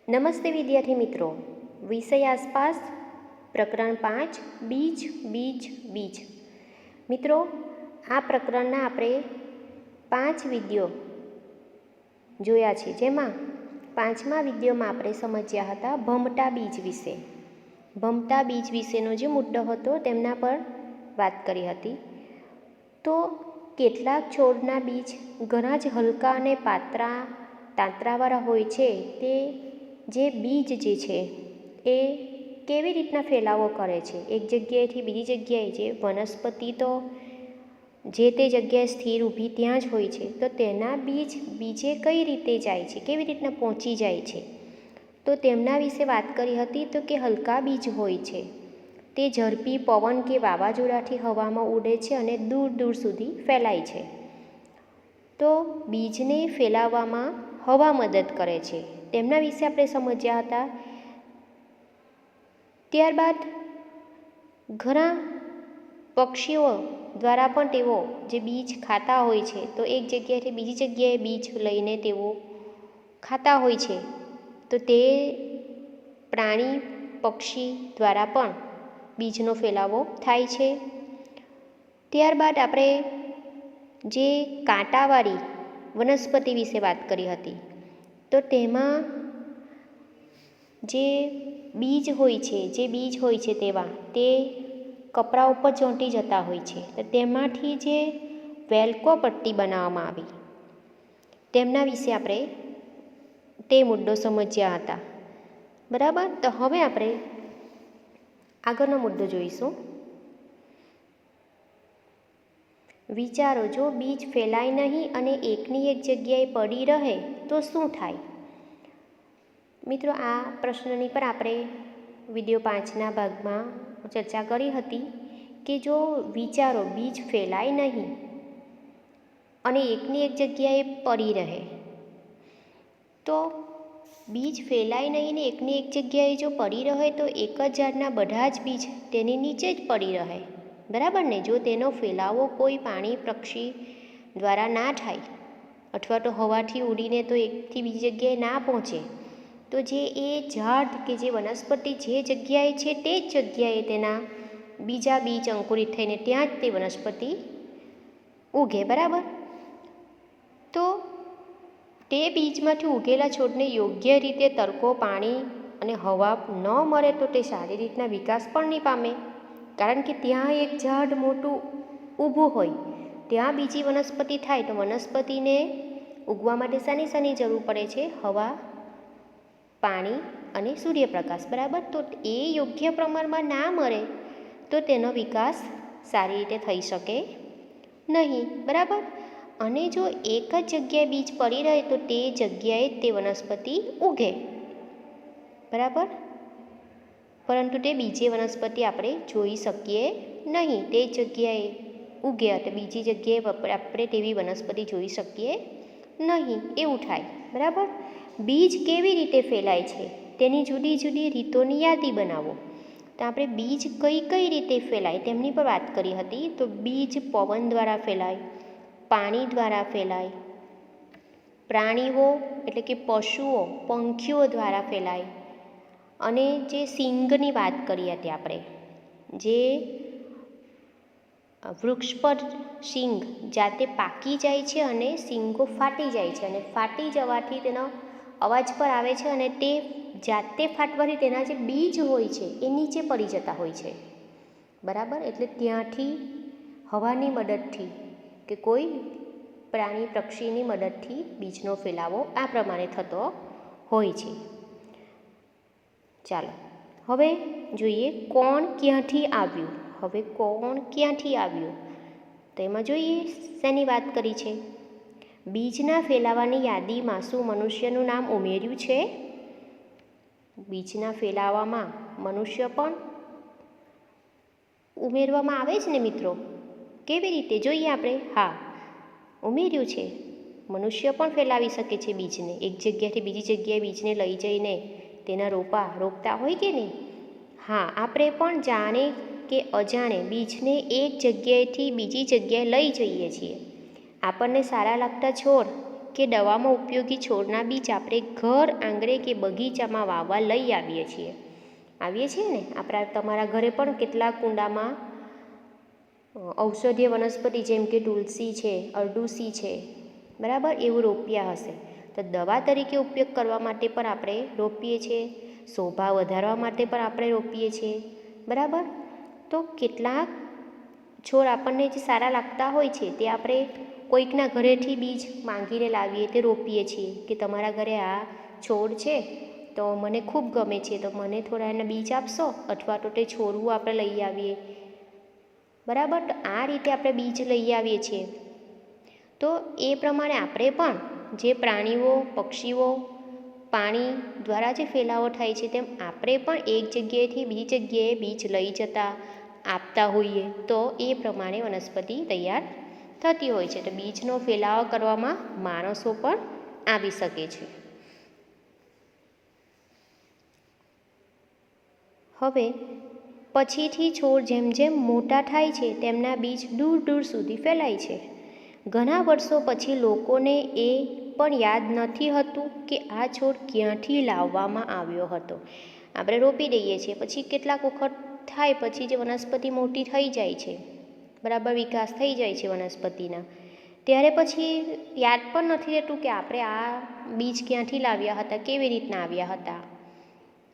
નમસ્તે વિદ્યાર્થી મિત્રો, વિષય આસપાસ પ્રકરણ 5 બીજ બીજ બીજ. મિત્રો, આ પ્રકરણના આપણે 5 વિડીયો જોયા છે, જેમાં 5મા વિડીયોમાં આપણે સમજ્યા હતા ભમટા બીજ વિશે. ભમટા બીજ વિશેનો જે મુદ્દો હતો તેમના પર વાત કરી હતી. તો કેટલાક છોડના બીજ ઘણા જ હલકા અને તાંતરાવાળા હોય છે. તે જે બીજ જે છે એ કેવી રીતના ફેલાવો કરે છે એક જગ્યાએથી બીજી જગ્યાએ. જે વનસ્પતિ તો જે તે જગ્યાએ સ્થિર ઊભી ત્યાં જ હોય છે, તો તેના બીજ બીજે કઈ રીતે જાય છે, કેવી રીતના પહોંચી જાય છે, તો તેમના વિશે વાત કરી હતી. તો કે હલકા બીજ હોય છે તે ઝડપી પવન કે વાવાઝોડાથી હવામાં ઉડે છે અને દૂર દૂર સુધી ફેલાય છે. તો બીજને ફેલાવવામાં હવા મદદ કરે છે, તેમના વિશે આપણે સમજ્યા હતા. ત્યારબાદ ઘણા પક્ષીઓ દ્વારા પણ તેઓ જે બીજ ખાતા હોય છે, તો એક જગ્યાએથી બીજી જગ્યાએ બીજ લઈને તેઓ ખાતા હોય છે. તો તે પ્રાણી પક્ષી દ્વારા પણ બીજનો ફેલાવો થાય છે. ત્યારબાદ આપણે જે કાંટાવાળી વનસ્પતિ વિશે વાત કરી હતી. તો તેમાં જે બીજ હોય છે તે કપડા ઉપર ચોંટી જતા હોય છે. તો તેમાંથી જે વેલ્કો પટ્ટી બનાવવામાં આવી, તેમના વિશે આપણે તે મુદ્દો સમજ્યા હતા. બરાબર. તો હવે આપણે આગળનો મુદ્દો જોઈશું. વિચારો, જો બીજ ફેલાય નહીં અને એકની એક જગ્યાએ પડી રહે તો શું થાય? મિત્રો, આ પ્રશ્નની પર આપણે વિડીયો 5ના ભાગમાં ચર્ચા કરી હતી કે જો વિચારો બીજ ફેલાય નહીં અને એકની એક જગ્યાએ પડી રહે, તો બીજ ફેલાય નહીં ને એકની એક જગ્યાએ જો પડી રહે તો એક જ ઝાડના બધા જ બીજ તેની નીચે જ પડી રહે. બરાબર ને? જો તેનો ફેલાવો કોઈ પ્રાણી પક્ષી દ્વારા ના થાય અથવા તો હવાથી ઉડીને તો એકથી બીજી જગ્યાએ ના પહોંચે, તો જે એ ઝાડ કે જે વનસ્પતિ જે જગ્યાએ છે તે જ જગ્યાએ તેના બીજા બીજ અંકુરિત થઈને ત્યાં જ તે વનસ્પતિ ઉગે. બરાબર. તો તે બીજમાંથી ઉગેલા છોડને યોગ્ય રીતે તડકો, પાણી અને હવા ન મળે તો તે સારી રીતના વિકાસ પણ નહીં પામે. કારણ કે ત્યાં એક ઝાડ મોટું ઊભું હોય, ત્યાં બીજી વનસ્પતિ થાય તો વનસ્પતિને ઉગવા માટે શાની જરૂર પડે છે? હવા, પાણી અને સૂર્યપ્રકાશ. બરાબર. તો એ યોગ્ય પ્રમાણમાં ના મળે તો તેનો વિકાસ સારી રીતે થઈ શકે નહીં. બરાબર. અને જો એક જ જગ્યાએ બીજ પડી રહે તો તે જગ્યાએ તે વનસ્પતિ ઉગે. બરાબર. પરંતુ તે બીજી વનસ્પતિ આપણે જોઈ શકીએ નહીં. તે જગ્યાએ ઉગે એટલે બીજી જગ્યાએ આપણે તેવી વનસ્પતિ જોઈ શકીએ નહીં. એવું થાય. બરાબર. બીજ કેવી રીતે ફેલાય છે તેની જુદી જુદી રીતોની યાદી બનાવો. તો આપણે બીજ કઈ રીતે ફેલાય તેમની પર વાત કરી હતી. તો બીજ પવન દ્વારા ફેલાય, પાણી દ્વારા ફેલાય, પ્રાણીઓ એટલે કે પશુઓ, પંખીઓ દ્વારા ફેલાય, અને જે સિંગની વાત કરી હતી આપણે, જે વૃક્ષ પર સિંગ જાતે પાકી જાય છે અને સિંગો ફાટી જાય છે, અને ફાટી જવાથી તેનો અવાજ પર આવે છે અને તે જાતે ફાટવાથી તેના જે બીજ હોય છે એ નીચે પડી જતા હોય છે. બરાબર. એટલે ત્યાંથી હવાની મદદથી કે કોઈ પ્રાણી પક્ષીની મદદથી બીજનો ફેલાવો આ પ્રમાણે થતો હોય છે. ચાલો હવે જોઈએ કોણ ક્યાંથી આવ્યું. હવે કોણ ક્યાંથી આવ્યું તો એમાં જોઈએ શેની વાત કરી છે. બીજના ફેલાવાની યાદીમાં શું મનુષ્યનું નામ ઉમેર્યું છે? બીજના ફેલાવામાં મનુષ્ય પણ ઉમેરવામાં આવે છે ને મિત્રો? કેવી રીતે જોઈએ આપણે? હા, ઉમેર્યું છે. મનુષ્ય પણ ફેલાવી શકે છે બીજને. એક જગ્યાએથી બીજી જગ્યાએ બીજને લઈ જઈને તેના રોપતા હોય કે નહીં? હા, આપણે પણ જાણે કે અજાણે બીજને એક જગ્યાએથી બીજી જગ્યાએ લઈ જઈએ છીએ. આપણને સારા લાગતા છોડ કે દવામાં ઉપયોગી છોડના બીજ આપણે ઘર આંગણે કે બગીચામાં વાવવા લઈ આવીએ છીએ ને તમારા ઘરે પણ કેટલાક કુંડામાં ઔષધીય વનસ્પતિ જેમ કે તુલસી છે, અરડુસી છે, બરાબર, એવું રોપ્યા હશે. તો દવા તરીકે ઉપયોગ કરવા માટે પણ આપણે રોપીએ છીએ, શોભા વધારવા માટે પણ આપણે રોપીએ છીએ, બરાબર. તો કેટલાક છોડ આપણને જે સારા લાગતા હોય છે તે આપણે કોઈકના ઘરેથી બીજ માંગીને લાવીએ તે રોપીએ છીએ કે તમારા ઘરે આ છોડ છે તો મને ખૂબ ગમે છે, તો મને થોડા એના બીજ આપશો, અથવા તો તે છોડવું આપણે લઈ આવીએ, બરાબર. તો આ રીતે આપણે બીજ લઈ આવીએ છીએ. તો એ પ્રમાણે આપણે પણ જે પ્રાણીઓ, પક્ષીઓ પાણી દ્વારા જે ફેલાવો થાય છે તેમ આપણે પણ એક જગ્યાએથી બીજી જગ્યાએ બીજ લઈ જતા આપતા હોઈએ તો એ પ્રમાણે વનસ્પતિ તૈયાર થતી હોય છે. તો બીજનો ફેલાવો કરવામાં માણસો પણ આવી શકે છે. હવે પછીથી છોડ જેમ જેમ મોટા થાય છે તેમના બીજ દૂર દૂર સુધી ફેલાય છે. ઘણા વર્ષો પછી લોકોને એ પણ યાદ નથી હતું કે આ છોડ ક્યાંથી લાવવામાં આવ્યો હતો. આપણે રોપી દઈએ છીએ, પછી કેટલાક વખત થાય પછી જે વનસ્પતિ મોટી થઈ જાય છે, બરાબર, વિકાસ થઈ જાય છે વનસ્પતિના, ત્યારે પછી યાદ પણ નથી રહેતું કે આપણે આ બીજ ક્યાંથી લાવ્યા હતા, કેવી રીતના આવ્યા હતા.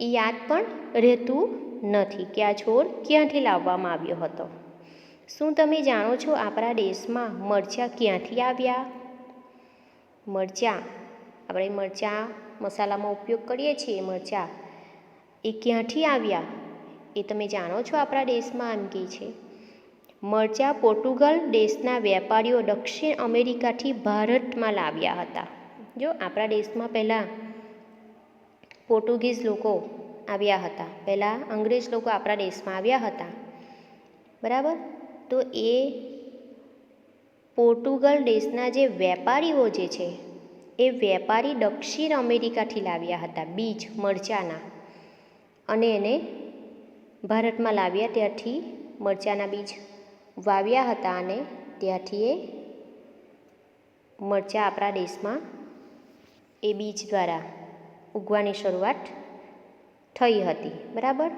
એ યાદ પણ રહેતું નથી કે આ છોડ ક્યાંથી લાવવામાં આવ્યો હતો. શું તમે જાણો છો આપણા દેશમાં મરચાં ક્યાંથી આવ્યા? આપણે મરચાં મસાલામાં ઉપયોગ કરીએ છીએ, મરચાં એ ક્યાંથી આવ્યા એ તમે જાણો છો? આપણા દેશમાં એમ કહે છે મરચાં પોર્ટુગલ દેશના વેપારીઓ દક્ષિણ અમેરિકાથી ભારતમાં લાવ્યા હતા. જો આપણા દેશમાં પહેલાં પોર્ટુગીઝ લોકો આવ્યા હતા, પહેલાં અંગ્રેજ લોકો આપણા દેશમાં આવ્યા હતા, બરાબર. તો એ પોર્ટુગલ દેશના જે વેપારીઓ જે છે એ વેપારી દક્ષિણ અમેરિકાથી લાવ્યા હતા બીજ મરચાંના, અને એને ભારતમાં લાવ્યા, ત્યારથી મરચાંના બીજ વાવ્યા હતા અને ત્યાંથી એ મરચાં આપણા દેશમાં એ બીજ દ્વારા ઉગવાની શરૂઆત થઈ હતી, બરાબર.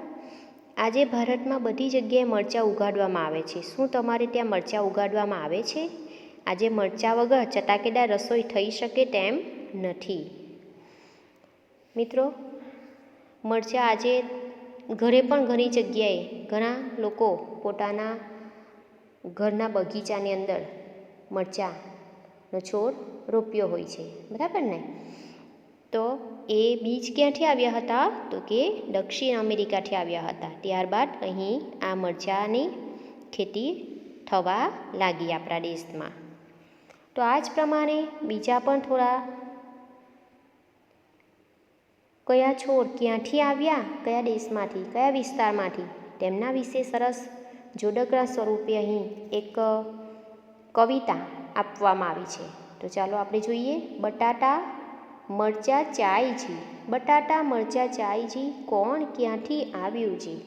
આજે ભારતમાં બધી જગ્યાએ મરચાં ઉગાડવામાં આવે છે. શું તમારે ત્યાં મરચાં ઉગાડવામાં આવે છે? આજે મરચાં વગર ચટાકેદાર રસોઈ થઈ શકે તેમ નથી. મિત્રો, મરચાં આજે ઘરે પણ ઘણી જગ્યાએ ઘણા લોકો પોતાના ઘરના બગીચાની અંદર મરચાંનો છોડ રોપ્યો હોય છે, બરાબર ને. તો એ બીજ ક્યાંથી આવ્યા હતા? તો કે દક્ષિણ અમેરિકાથી આવ્યા હતા. ત્યારબાદ અહીં આ મરચાંની ખેતી થવા લાગી આપણા દેશમાં. તો આ જ પ્રમાણે બીજા પણ થોડા કયા છોડ ક્યાંથી આવ્યા, કયા દેશમાંથી, કયા વિસ્તારમાંથી, તેમના વિશે સરસ જોડકણા સ્વરૂપે અહીં એક કવિતા આપવામાં આવી છે. તો ચાલો આપણે જોઈએ. બટાટા મરચાં ચાયજી, બટાટા મરચાં ચાયજી, કોણ ક્યાંથી આવ્યું જી,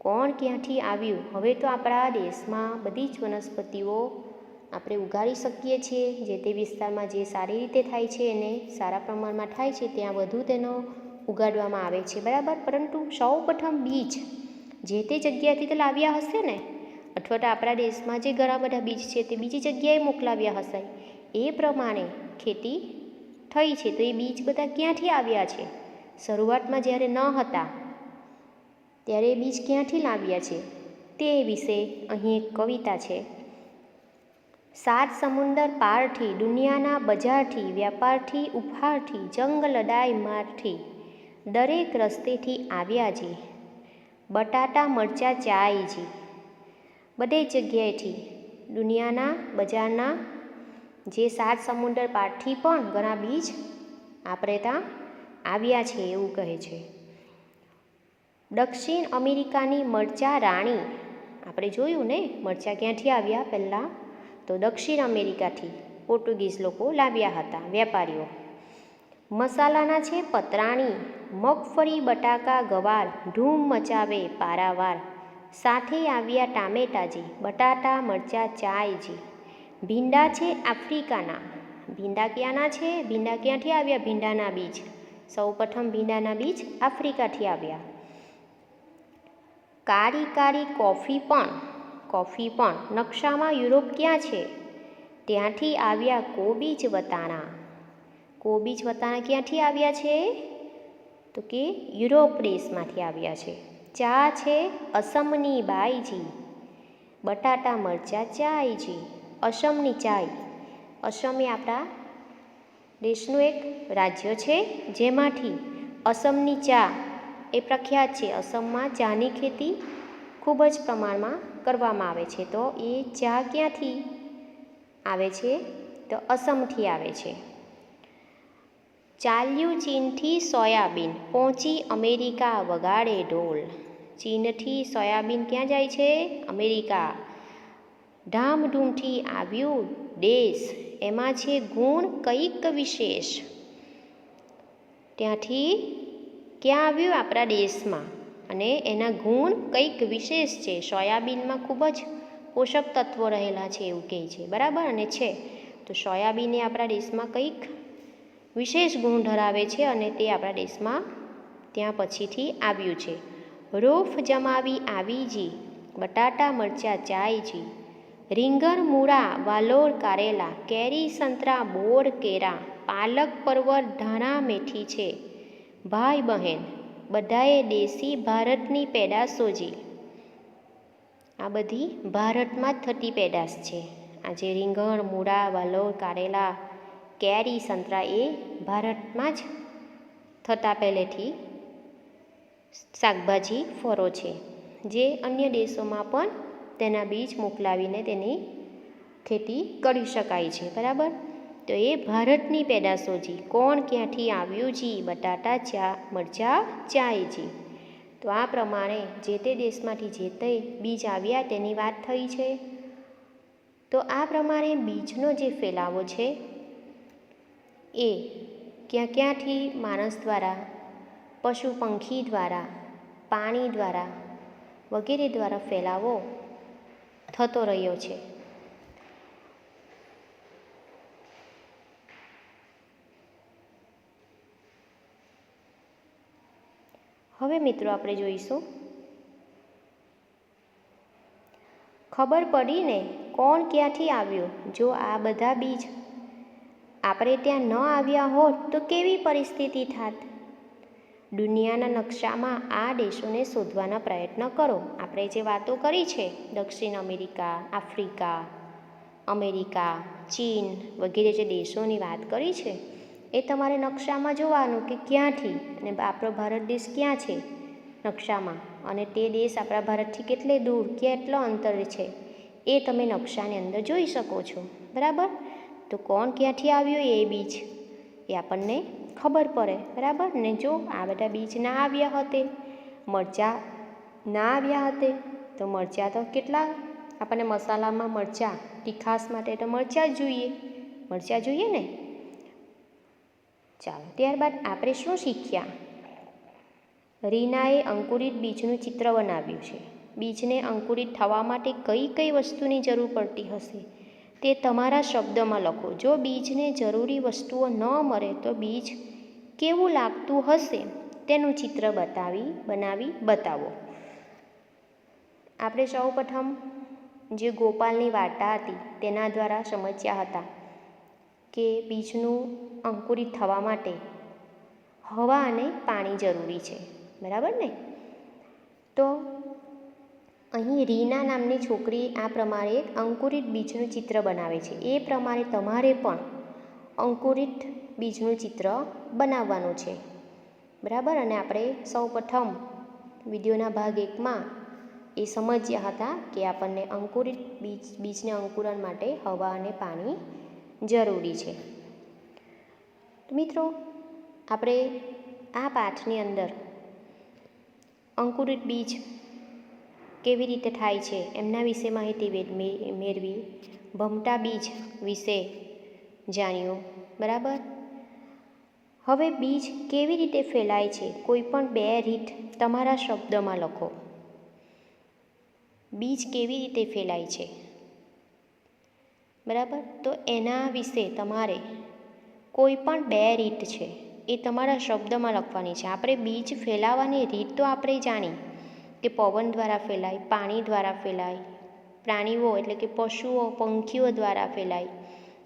કોણ ક્યાંથી આવ્યું. હવે તો આપણા દેશમાં બધી જ વનસ્પતિઓ આપણે ઉગાડી શકીએ છીએ. જે તે વિસ્તારમાં જે સારી રીતે થાય છે એને સારા પ્રમાણમાં થાય છે ત્યાં વધુ તેનો ઉગાડવામાં આવે છે, બરાબર. પરંતુ સૌ પ્રથમ બીજ જે તે જગ્યાએથી તો લાવ્યા હશે ને, અથવા તો આપણા દેશમાં જે ઘણા બધા બીજ છે તે બીજી જગ્યાએ મોકલાવ્યા હશે. એ પ્રમાણે ખેતી થઈ છે. તો એ બીજ બધા ક્યાંથી આવ્યા છે? શરૂઆતમાં જ્યારે ન હતા ત્યારે એ બીજ ક્યાંથી લાવ્યા છે તે વિશે અહીં એક કવિતા છે. સાત સમુંદર પારથી, દુનિયાના બજારથી, વ્યાપારથી, ઉપહારથી, જંગ લડાઈ મારથી, દરેક રસ્તેથી આવ્યા જી, બટાટા મરચાં ચાયજી. બધે જગ્યાએથી દુનિયાના બજારના જે સાત સમુંદર પારથી પણ ઘણા બીજ આપણે ત્યાં આવ્યા છે એવું કહે છે. દક્ષિણ અમેરિકાની મરચાં રાણી, આપણે જોયું ને મરચાં ક્યાંથી આવ્યા પહેલાં? તો દક્ષિણ અમેરિકાથી પોર્ટુગીઝ લોકો લાવ્યા હતા, વેપારીઓ. મસાલાના છે પતરાણી, મગફળી બટાકા ગવાર, ધૂમ મચાવે પારાવાર, સાથે આવ્યા ટામેટાજી, બટાટા મરચાં ચાયજી. ભીંડા છે આફ્રિકાના, ભીંડા ક્યાંના છે? ભીંડા ક્યાંથી આવ્યા? ભીંડાના બીજ. સૌપ્રથમ ભીંડાના બીજ આફ્રિકાથી આવ્યા. કાળી કાળી કોફી પણ નકશામાં યુરોપ ક્યાં છે? ત્યાંથી આવ્યા કોબીજ વટાણા. કોબીજ વટાણા ક્યાંથી આવ્યા છે? તો કે યુરોપ દેશમાંથી આવ્યા છે. ચા છે અસમની બાઈજી. બટાટા મરચાં ચાયજી. અસમની ચાય. અસમ એ આપણા દેશનું એક રાજ્ય છે, જેમાંથી અસમની ચા એ પ્રખ્યાત છે. અસમમાં ચાની ખેતી ખૂબ જ પ્રમાણમાં કરવામાં આવે છે. તો એ ચા ક્યાંથી આવે છે? તો અસમથી આવે છે. ચાલ્યું ચીનથી સોયાબીન, પહોંચી અમેરિકા વગાડે ઢોલ. ચીનથી સોયાબીન ક્યાં જાય છે? અમેરિકા. ધામધૂમથી આવ્યું દેશ, એમાં છે ગુણ કંઈક વિશેષ. ત્યાંથી ક્યાં આવ્યું? આપણા દેશમાં, અને એના ગુણ કંઈક વિશેષ છે. સોયાબીનમાં ખૂબ જ પોષક તત્વો રહેલા છે એવું કહે છે, બરાબર? અને છે તો સોયાબીન એ આપણા દેશમાં કંઈક વિશેષ ગુણ ધરાવે છે, અને તે આપણા દેશમાં ત્યાં પછીથી આવ્યું છે. રોફ જમાવી આવીજી. બટાટા મરચાં ચાયજી. રીંગણ મૂળા વાલોર કારેલા. કેરી સંતરા બોર કેરા. પાલક પરવર ધાણા મેથી છે. ભાઈ બહેન બધાએ દેશી ભારતની પેદાશોજી. આ બધી ભારતમાં જ થતી પેદાશ છે. આજે રીંગણ મૂળા વાલોર કારેલા કેરી સંતરા એ ભારતમાં જ થતા પહેલેથી શાકભાજી ફળો છે, જે અન્ય દેશોમાં પણ તેના બીજ મોકલાવીને તેની ખેતી કરી શકાય છે, બરાબર? તો એ ભારતની પેદાશોજી. કોણ ક્યાંથી આવ્યું જી? બટાટા ચા મરચાં ચાયજી. તો આ પ્રમાણે જે તે દેશમાંથી જે તે બીજ આવ્યા તેની વાત થઈ છે. તો આ પ્રમાણે બીજનો જે ફેલાવો છે એ ક્યાંથી માણસ દ્વારા, પશુ પંખી દ્વારા, પાણી દ્વારા વગેરે દ્વારા ફેલાવો થતો રહ્યો છે. હવે મિત્રો આપણે જોઈશું ખબર પડીને કોણ ક્યાંથી આવ્યું. જો આ બધા બીજ આપણે ત્યાં ન આવ્યા હોત તો કેવી પરિસ્થિતિ થાત? દુનિયાના નકશામાં આ દેશોને શોધવાના પ્રયત્ન કરો. આપણે જે વાતો કરી છે, દક્ષિણ અમેરિકા, આફ્રિકા, અમેરિકા, ચીન વગેરે જે દેશોની વાત કરી છે, એ તમારે નકશામાં જોવાનું કે ક્યાંથી, અને આપણો ભારત દેશ ક્યાં છે નકશામાં, અને તે દેશ આપણા ભારતથી કેટલે દૂર, કેટલો અંતરે છે, એ તમે નકશાની અંદર જોઈ શકો છો, બરાબર? તો કોણ ક્યાંથી આવ્યું એ બીજ એ આપણને ખબર પડે, બરાબર ને? જો આ બધા બીજ ના આવ્યા હોતે, મરચાં ના આવ્યા હતે, તો મરચાં તો કેટલા આપણને મસાલામાં મરચાં, તીખાશ માટે તો મરચાં જ જોઈએ, મરચાં જોઈએ ને. ચાલો, ત્યારબાદ આપણે શું શીખ્યા? રીનાએ અંકુરિત બીજનું ચિત્ર બનાવ્યું છે. બીજને અંકુરિત થવા માટે કઈ કઈ વસ્તુની જરૂર પડતી હશે તે તમારા શબ્દમાં લખો. જો બીજને જરૂરી વસ્તુઓ ન મળે તો બીજ કેવું લાગતું હશે તેનું ચિત્ર બનાવી બતાવો. આપણે સૌપ્રથમ જે ગોપાલની વાર્તા હતી તેના દ્વારા સમજ્યા હતા કે બીજનું અંકુરિત થવા માટે હવા અને પાણી જરૂરી છે, બરાબર ને? તો અહીં રીના નામની છોકરી આ પ્રમાણે એક અંકુરિત બીજનું ચિત્ર બનાવે છે. એ પ્રમાણે તમારે પણ અંકુરિત બીજનું ચિત્ર બનાવવાનું છે, બરાબર? અને આપણે સૌપ્રથમ વિડીયોના ભાગ 1માં એ સમજ્યા હતા કે આપણને અંકુરિત બીજને અંકુરણ માટે હવા અને પાણી જરૂરી છે. તો મિત્રો, આપણે આ પાઠની અંદર અંકુરિત બીજ કેવી રીતે થાય છે એમના વિશે માહિતી મેળવી, ભમટા બીજ વિશે જાણ્યું, બરાબર? હવે બીજ કેવી રીતે ફેલાય છે, કોઈ પણ 2 રીત તમારા શબ્દમાં લખો. બીજ કેવી રીતે ફેલાય છે? બરાબર. તો એના વિશે તમારે કોઈ પણ 2 રીત છે એ તમારા શબ્દમાં લખવાની છે. આપણે બીજ ફેલાવવાની રીત તો આપણે જાણી કે પવન દ્વારા ફેલાય, પાણી દ્વારા ફેલાય, પ્રાણીઓ એટલે કે પશુઓ પંખીઓ દ્વારા ફેલાય,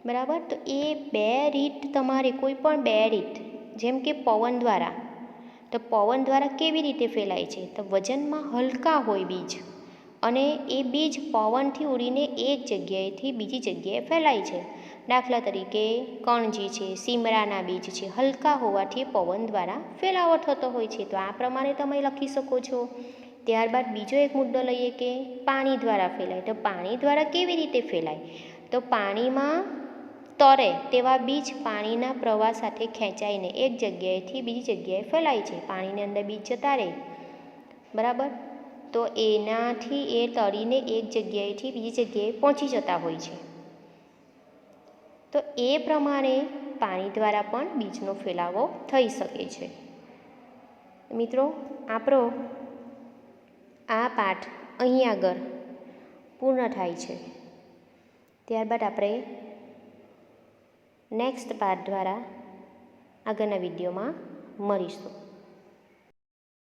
બરાબર. તો એ 2 રીત તમારે કોઈ પણ 2 રીત, જેમ કે પવન દ્વારા, તો પવન દ્વારા કેવી રીતે ફેલાય છે? તો વજનમાં હલકા હોય બીજ, અને એ બીજ પવનથી ઉડીને એક જગ્યાએથી બીજી જગ્યાએ ફેલાય છે. દાખલા તરીકે કણજી છે, સીમળાના બીજ છે, હલકા હોવાથી પવન દ્વારા ફેલાવો થતો હોય છે. તો આ પ્રમાણે તમે લખી શકો છો. ત્યારબાદ બીજો એક મુદ્દો લઈએ કે પાણી દ્વારા ફેલાય. તો પાણી દ્વારા કેવી રીતે ફેલાય? તો પાણીમાં તરે તેવા બીજ પાણીના પ્રવાહ સાથે ખેંચાઈને એક જગ્યાએથી બીજી જગ્યાએ ફેલાય છે. પાણીની અંદર બીજ જતા રહે, બરાબર. તો એનાથી એ તરીને એક જગ્યાએથી બીજી જગ્યાએ પહોંચી જતા હોય છે. તો એ પ્રમાણે પાણી દ્વારા પણ બીજનો ફેલાવો થઈ શકે છે. મિત્રો, આપણો આ પાઠ અહીં આગળ પૂર્ણ થાય છે. ત્યારબાદ આપણે નેક્સ્ટ પાર્ટ દ્વારા આગળના વિડીયોમાં મળીશું.